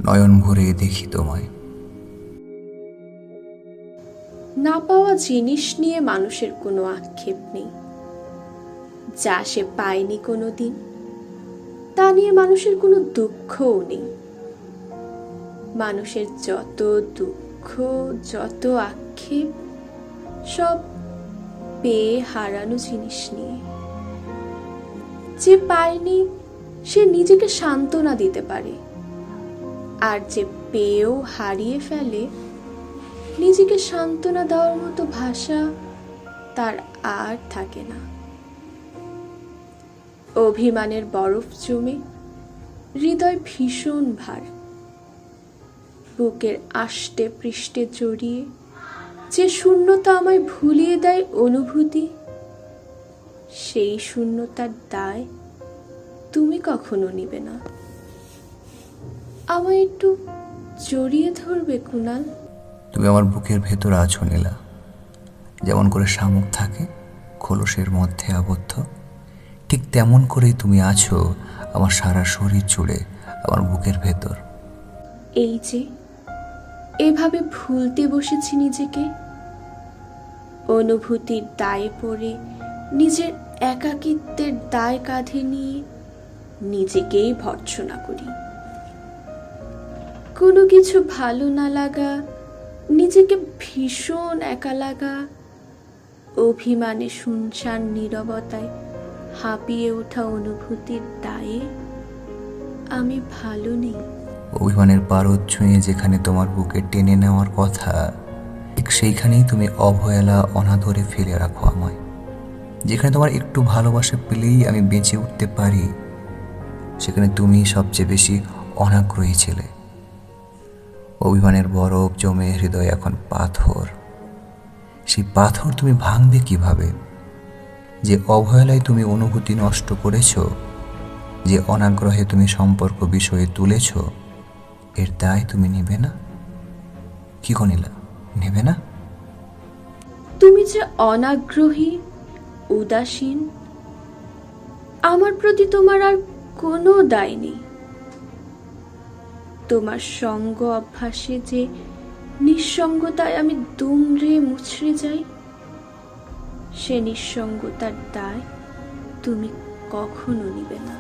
নয়ন ভরে দেখি তোমায়। না পাওয়া জিনিস নিয়ে মানুষের কোনো আক্ষেপ নেই। যা সে পায়নি কোনো দিন, তা নিয়ে মানুষের কোনো দুঃখও নেই। মানুষের যত দুঃখ, যত আক্ষেপ, সব পেয়ে হারানো জিনিস নিয়ে। যে পায়নি সে নিজেকে সান্ত্বনা দিতে পারে, আর যে পেয়েও হারিয়ে ফেলে, নিজেকে সান্ত্বনা দেওয়ার মতো ভাষা তার আর থাকে না। অভিমানের বরফ জমে হৃদয় ভীষণ ভার। বুকের আষ্টে পৃষ্ঠে জড়িয়ে যে শূন্যতা আমায় ভুলিয়ে দেয় অনুভূতি, সেই শূন্যতার দায় তুমি কখনো নিবে না। আমায় একটু জড়িয়ে ধরবে কুনাল? তুমি আমার বুকের ভেতর আছো নীলা, যেমন করে শামুক থাকে খোলসের মধ্যে আবদ্ধ, ঠিক তেমন করেই তুমি আছো আমার সারা শরীর জুড়ে, আমার বুকের ভেতর। এই যে এভাবে ভুলতে বসেছি নিজেকে, অনুভূতির দায়ে পড়ে নিজের একাকিত্বের দায় কাঁধে নিয়ে নিজেকেই ভর্ৎসনা করি। কোনো কিছু ভালো না লাগা, নিজেকে ভীষণ একা লাগা, অভিমানে শুনশান নীরবতায় হাঁপিয়ে ওঠা অনুভূতির দায়ে আমি ভালো নেই। অভিমানের পারদ ছুঁয়ে যেখানে তোমার বুকে টেনে নেওয়ার কথা, ঠিক সেইখানেই তুমি অবহেলা অনাদরে ফেলে রাখো আমায়। যেখানে তোমার একটু ভালোবাসা পেলেই আমি বেঁচে উঠতে পারি, সেখানে তুমি সবচেয়ে বেশি অনাগ্রহী ছিলে। অভিমানের বরফ জমে হৃদয় এখন পাথর। সেই পাথর তুমি ভাঙবে কিভাবে? যে অবহেলায় তুমি অনুভূতি নষ্ট করেছ, যে অনাগ্রহে তুমি সম্পর্ক বিষয়ে তুলেছ, এর দায় তুমি নেবে না? কি গনিলা, নেবে না? তুমি যে অনাগ্রহী, উদাসীন, আমার প্রতি তোমার আর কোনো দায় নেই। তোমার সঙ্গ অভ্যাসে যে নিঃসঙ্গতায় আমি দুমড়ে মুচড়ে যাই, সে নিঃসঙ্গতার দায় তুমি কখনো নিবে না।